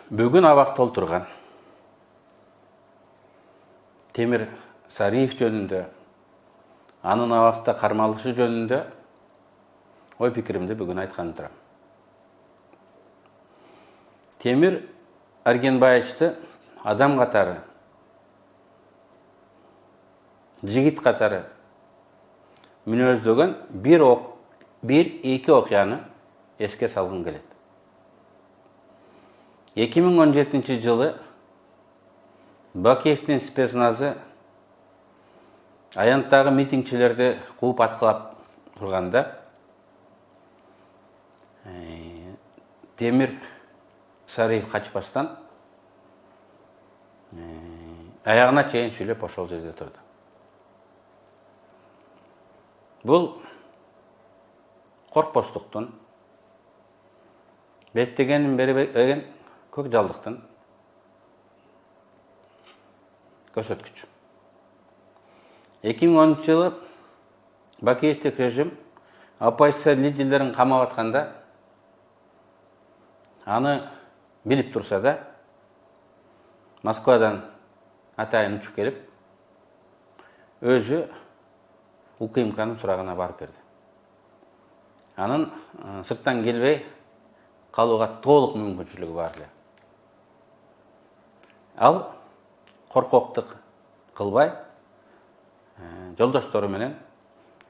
Бүгін абақ толтырған Темир Сариев жөнінде, анын абақта қармалышы жөнінде ой пікірімді бүгін айтқан тұрам. Темир Аргенбаевичті адам қатары, жігіт қатары мүнөздөгөн бир-эки окуяны еске салгым келет. 2017 жылы Бакиевтин спецназы аянттагы митингчилерди кууп аткылап турганда Темир Сариев качпастан аягына чейин сүйлөп ошол жерде турду. Бул коркпостуктун, беттегенин бербеген көк жалдыктын көрсөткүчү. 2010 жылы Бакиевтик режим оппозиция лидерлерин камап атканда аны билип турса да Москвадан атайын учуп келип өзү УКМКнын сурагына барып берди. Анын сырттан келбей калууга толук мүмкүнчүлүгү бар эле. Ал коркоктук кылбай, жолдоштору менен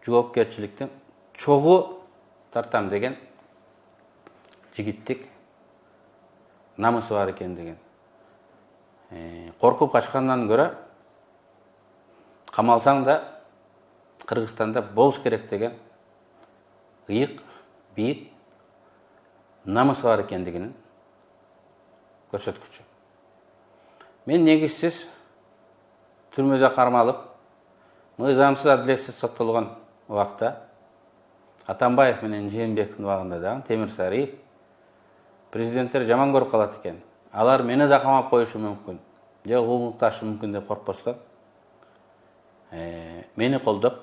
жоопкерчиликтин чогуу тартам деген жигиттик намысы бар экендигин, коркуп качкандан көрө камалсаң да Кыргызстанда болуш керек деген ыйык, бийик намысы бар экендигин көрсөткүчү. Мен негизсиз түрмөдө кармалып, мыйзамсыз адилетсиз соттолгон убакта Атамбаев менен Жээнбековдун убагында дагы Темир Сариев президенттер жаман көрүп калат экен. Алар мени да камап коюшу мүмкүн, же куугунташы мүмкүн деп коркпостон мени колдоп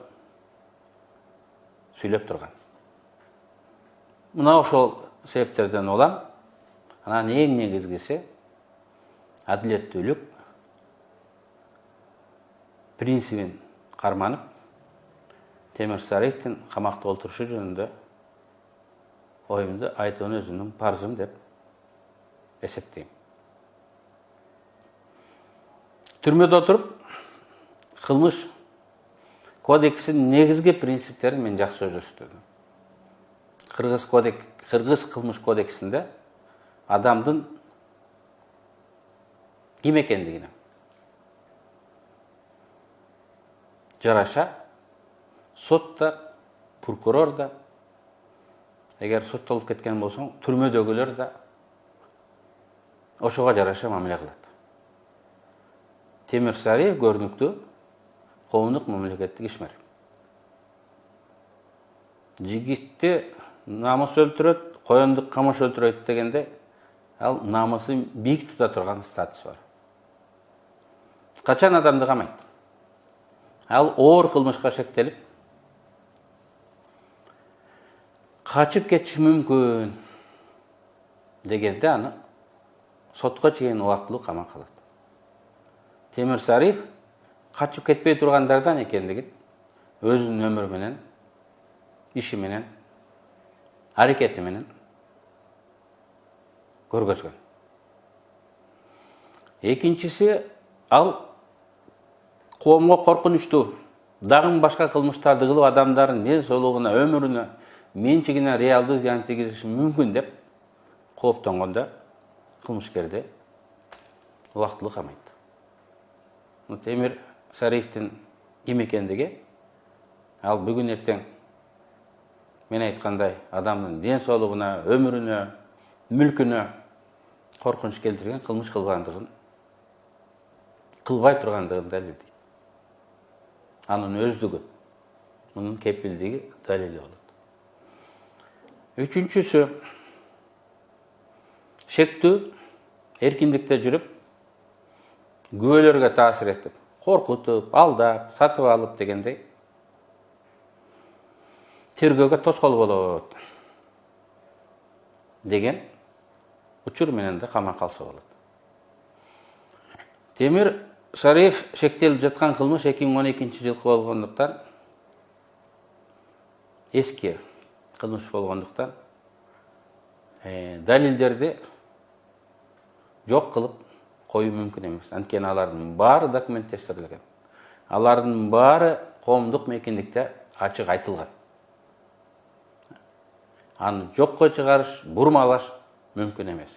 сүйлөп турган. Мына ошол себептерден улам, анан эң негизгиси адилеттүүлүк принцибин карманып, Темир Сариевдин камакта олтурушу жөнүндө оюмду айтууну өзүмдүн парзым деп эсептейм. Түрмөдө отуруп, кылмыш кодексинин негизги принциптерин мен жакшы өздөштүрдүм. Кыргыз кылмыш кодексинде адамдын ким экендигине жараша сот да, прокурор да, эгер соттолуп кеткен болсоң, түрмөдөгүлөр да ошого жараша мамиле кылат. Темир Сариев көрүнүктүү коомдук мамлекеттик ишмер. Жигитти намыс өлтүрөт, коёнду камыш өлтүрөт дегенде, ал намысын бийик тута турган статус бар. Качан адамды камайт? Ал оор кылмышка шектелип, качып кетиши мүмкүн дегенде аны сотко чейин убактылуу камакка алат. Темир Сариев качып кетпей тургандардан экендигин өзүнүн өмүрү менен, иши менен, аракети менен көргөзгөн. Экинчиси, ал коомго коркунучтуу, дагы башка кылмыштарды кылып адамдардын ден соолугуна, өмүрүнө, менчигине реалдуу зыян тийгизиши мүмкүн деп кооптонгондо кылмышкерди убактылуу камайт. Темир Сариевдин ким экендиги, ал бүгүн эртең мен айткандай адамдын ден соолугуна, өмүрүнө, мүлкүнө коркунуч келтирген кылмыш кылбай тургандыгын далилдейт. Анын өздүгү, мунун кепилдиги далили болот. Үчүнчүсү, шектүү эркиндикте жүрүп, күбөлөргө таасир этип, коркутуп, алдап, сатып алып дегендей тергөөгө тоскоол болот деген учур менен да камап калса болот. Темир Сариев шектелип жаткан кылмыш 2012-жылкы болгондуктан, эски кылмыш болгондуктан, далилдерди жок кылып коюу мүмкүн эмес. Анткени алардын баары документтештирилген. Алардын баары коомдук мейкиндикте ачык айтылган. Аны жокко чыгарыш, бурмалаш мүмкүн эмес.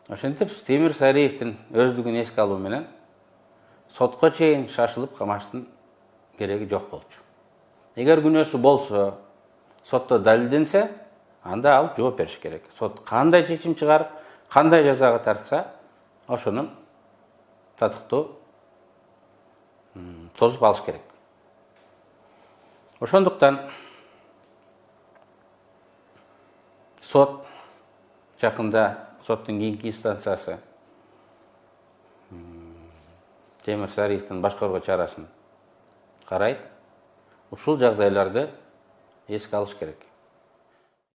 Ошентип Темир Сариевдин өздүгүн эске алуу менен сотко чейин шашылып камаштын кереги жок болчу. Эгер күнөөсү болсо, сотто далилденсе, анда ал жооп бериш керек. Сот кандай чечим чыгарып, кандай жазага тартса, ошонун татыктуу тосуп алыш керек. Ошондуктан сот жакында, соттун кийинки инстанциясы Темир Сариевдин башкаруу чарасын карайт. Ушул жагдайларды эске алыш керек.